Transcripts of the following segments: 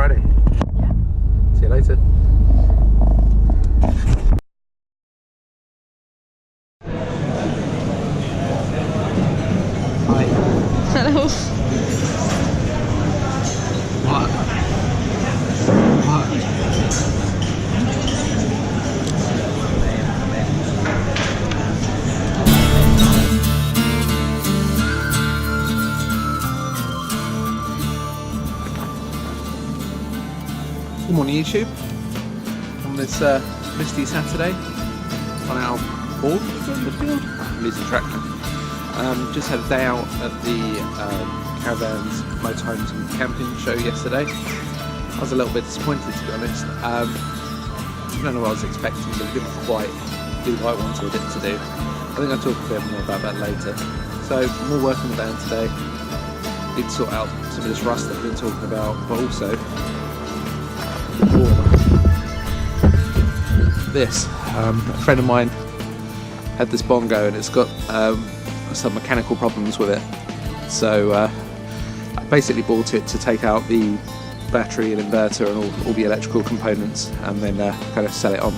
Friday. Yeah. See you later. Hi. Hello. What? Good morning, YouTube. On this misty Saturday on our board in the field. I'm using tractor. Just had a day out at the Caravans, Motorhomes and Camping show yesterday. I was a little bit disappointed, to be honest. I don't know what I was expecting, but it didn't quite do what I wanted it to do. I think I'll talk a bit more about that later. So, more work on the van today. Need to sort out some of this rust that I've been talking about, but also this. A friend of mine had this bongo and it's got some mechanical problems with it. So I basically bought it to take out the battery and inverter and all the electrical components and then kind of sell it on.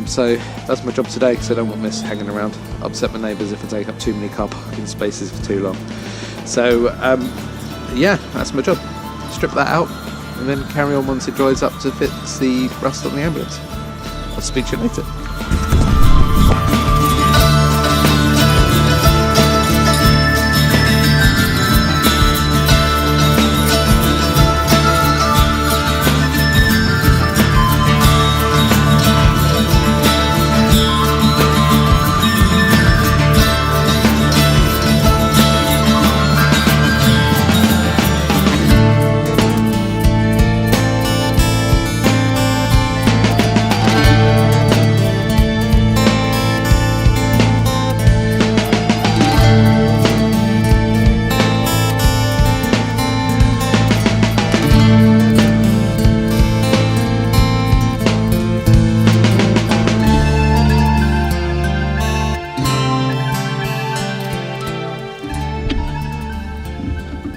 So that's my job today because I don't want this hanging around. Upset my neighbours if I take up too many car parking spaces for too long. So yeah, that's my job. Strip that out and then carry on once it dries up to fix the rust on the ambulance. I'll speak to you later.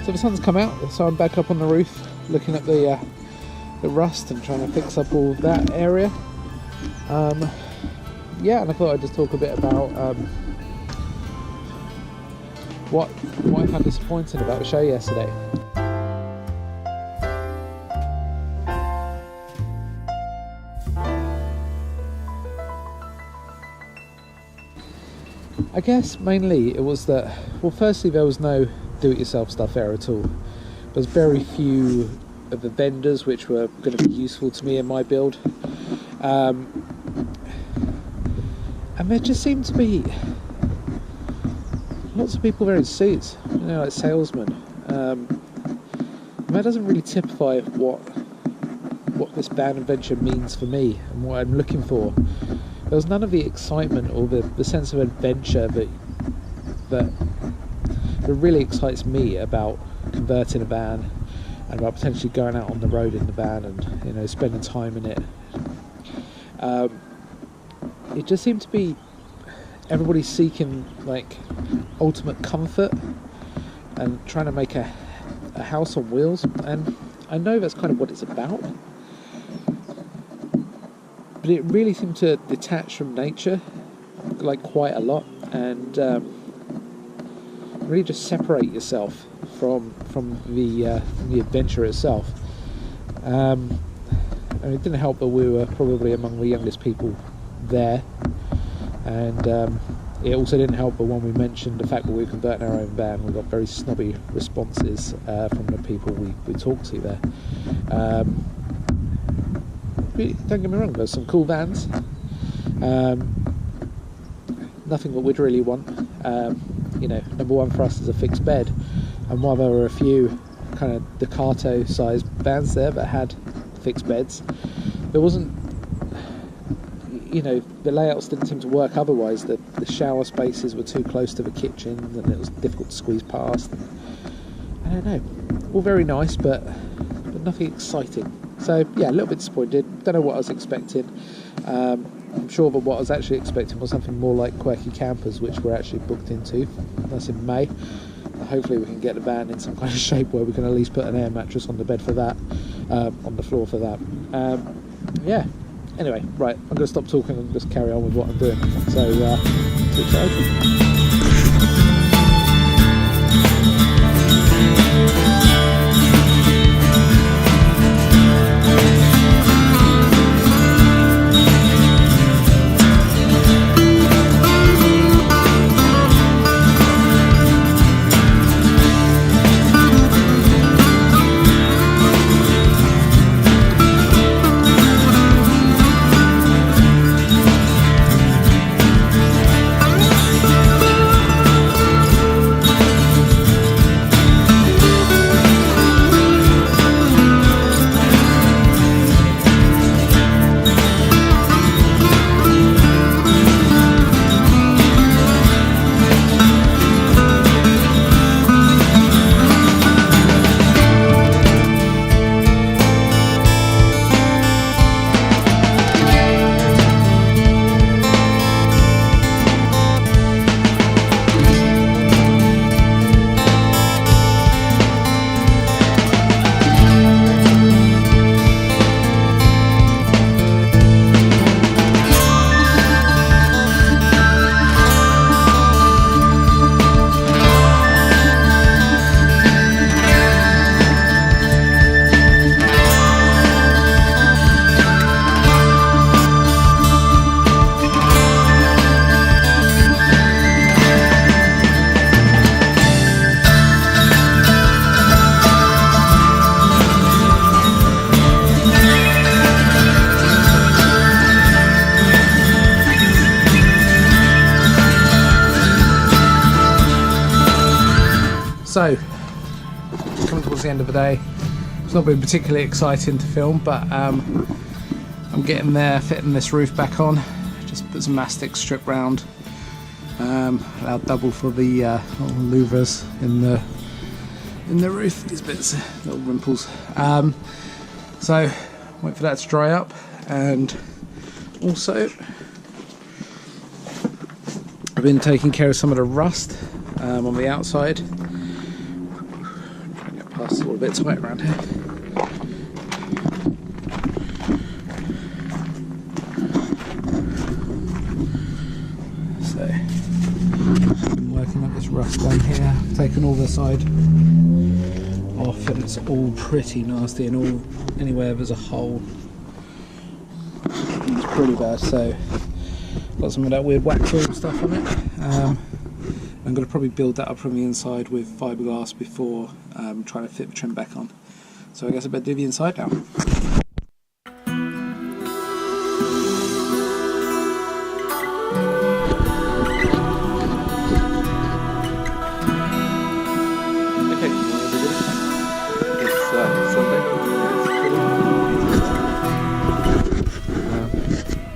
So the sun's come out, so I'm back up on the roof looking at the rust and trying to fix up all that area. Yeah, and I thought I'd just talk a bit about what I found disappointing about the show yesterday. I guess mainly it was that, well, firstly there was no do-it-yourself stuff there at all. There's very few of the vendors which were going to be useful to me in my build, and there just seemed to be lots of people wearing suits, you know, like salesmen. And that doesn't really typify what this van adventure means for me and what I'm looking for. There was none of the excitement or the sense of adventure that really excites me about converting a van and about potentially going out on the road in the van and, you know, spending time in it. It just seemed to be everybody seeking like ultimate comfort and trying to make a house on wheels, and I know that's kind of what it's about, but it really seemed to detach from nature like quite a lot and really just separate yourself from the adventure itself. And it didn't help that we were probably among the youngest people there, and it also didn't help that when we mentioned the fact that we were converting our own van, we got very snobby responses from the people we talked to there. Don't get me wrong, there's some cool vans, nothing that we'd really want. You know, number one for us is a fixed bed, and while there were a few kind of Ducato sized vans there that had fixed beds, there wasn't, you know, the layouts didn't seem to work otherwise. The shower spaces were too close to the kitchen and it was difficult to squeeze past. I don't know, all very nice but nothing exciting. So yeah, a little bit disappointed. Don't know what I was expecting. I'm sure that what I was actually expecting was something more like Quirky Campers, which we're actually booked into. That's in May. Hopefully we can get the van in some kind of shape where we can at least put an air mattress on the bed for that. on the floor for that. Yeah. Anyway, right, I'm going to stop talking and just carry on with what I'm doing. So, switch it open. So, coming towards the end of the day, it's not been particularly exciting to film, but I'm getting there, fitting this roof back on. Just put some mastic strip round, allowed double for the little louvers in the roof. These bits, little rimples. So, wait for that to dry up, and also I've been taking care of some of the rust on the outside. It's all a bit tight around here. So, I'm working up this rust down here. I've taken all the side off, and it's all pretty nasty. And all anywhere there's a hole, it's pretty bad. So, got some of that weird wax film stuff on it. I'm going to probably build that up from the inside with fiberglass before trying to fit the trim back on. So I guess I better do the inside now. Okay, it's Sunday.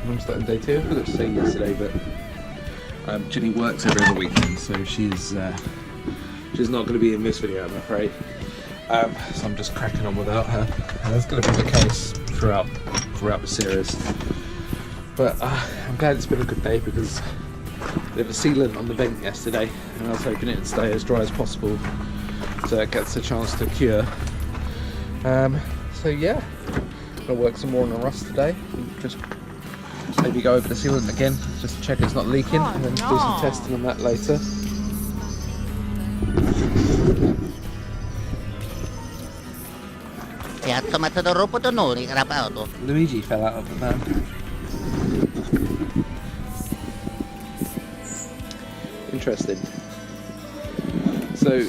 I'm starting day 2. I forgot to say yesterday, but Ginny works every other weekend, so she's not going to be in this video, I'm afraid. So I'm just cracking on without her, and that's going to be the case throughout the series. But I'm glad it's been a good day, because we had a sealant on the vent yesterday, and I was hoping it would stay as dry as possible so it gets a chance to cure. So yeah, I'm going to work some more on the rust today. Just maybe go over the sealant again, just to check it's not leaking, and then do some testing on that later. Luigi fell out of the van. Interesting. So,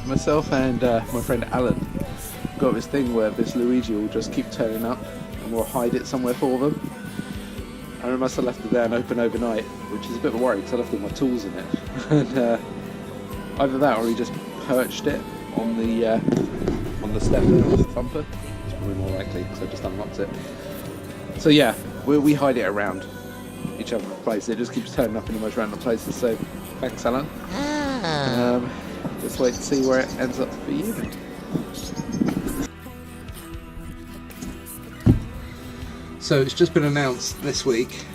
myself and my friend Alan got this thing where this Luigi will just keep turning up, and we'll hide it somewhere for them. I must have left it there and open overnight, which is a bit of a worry because I left all my tools in it. And either that, or he just perched it on the step there with the thumper. It's probably more likely because I just unlocked it. So yeah, we hide it around each other's place. It just keeps turning up in the most random places. So thanks, Alan. Just wait to see where it ends up for you. So it's just been announced this week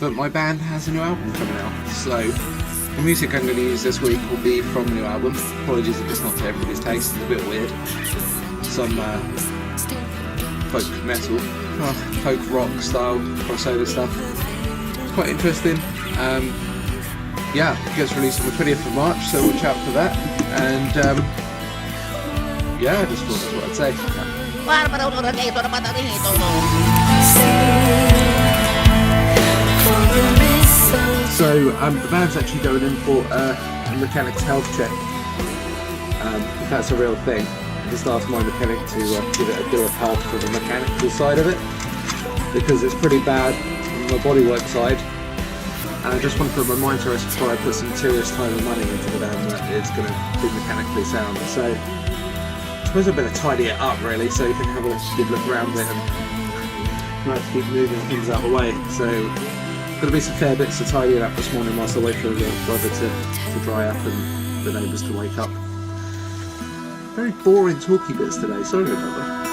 that my band has a new album coming out. So the music I'm going to use this week will be from the new album. Apologies if it's not to everybody's taste, it's a bit weird. some folk metal, folk rock style crossover stuff. It's quite interesting. Yeah, it gets released on the 20th of March, so watch out for that. And yeah, I just thought that's what I'd say. So the band's actually going in for a mechanic's health check. If that's a real thing. I just asked my mechanic to give it a do of health for the mechanical side of it, because it's pretty bad on the bodywork side. And I just want to remind her before I put some serious time and money into the van that it's going to be mechanically sound. So I suppose I better tidy it up really, so you can have a good look around it and not have to keep moving things out of the way. So going to be some fair bits to tidy it up this morning whilst I wait for the weather to dry up and the neighbours to wake up. Very boring talky bits today, sorry about that.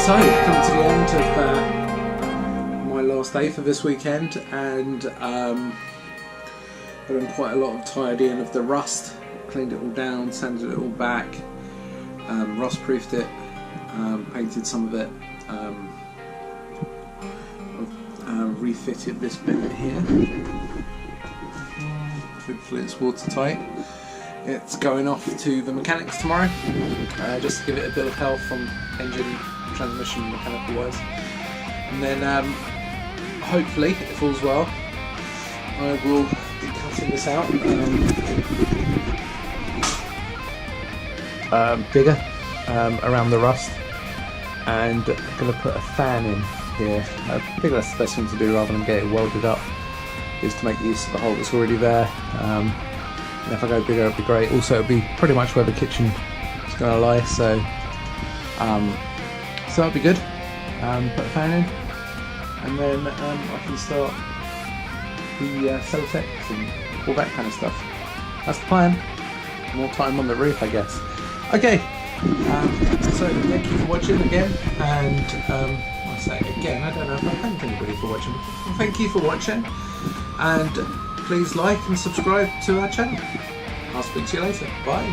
So, come to the end of my last day for this weekend, and I've done quite a lot of tidying of the rust, cleaned it all down, sanded it all back, rust proofed it, painted some of it, refitted this bit here. Hopefully it's watertight. It's going off to the mechanics tomorrow, just to give it a bit of health from engine, transmission, mechanical wise, and then hopefully, if all's well, I will be cutting this out bigger around the rust, and I'm going to put a fan in here. I think that's the best thing to do rather than get it welded up, is to make use of the hole that's already there. And if I go bigger, it'd be great. Also, it'll be pretty much where the kitchen is going to lie, so that'll be good. Put a fan in, and then I can start the Celtex and all that kind of stuff. That's the plan. More time on the roof, I guess. Okay, so thank you for watching again, and I'll say it again, I don't know if I thank anybody for watching. Thank you for watching, and please like and subscribe to our channel. I'll speak to you later. Bye.